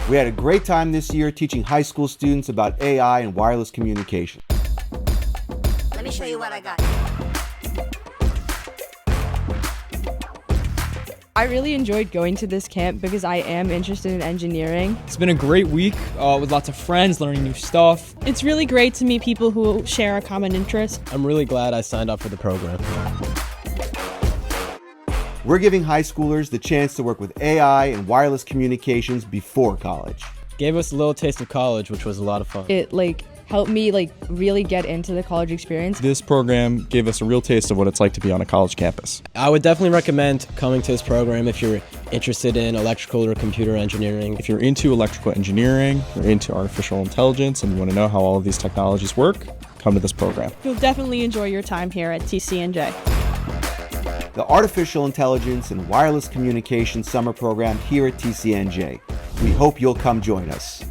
We had a great time this year teaching high school students about AI and wireless communication. Let me show you what I got. I really enjoyed going to this camp because I am interested in engineering. It's been a great week with lots of friends, learning new stuff. It's really great to meet people who share a common interest. I'm really glad I signed up for the program. We're giving high schoolers the chance to work with AI and wireless communications before college. Gave us a little taste of college, which was a lot of fun. It helped me really get into the college experience. This program gave us a real taste of what it's like to be on a college campus. I would definitely recommend coming to this program if you're interested in electrical or computer engineering. If you're into electrical engineering, you're into artificial intelligence, and you want to know how all of these technologies work, come to this program. You'll definitely enjoy your time here at TCNJ. The Artificial Intelligence and Wireless Communication Summer Program here at TCNJ. We hope you'll come join us.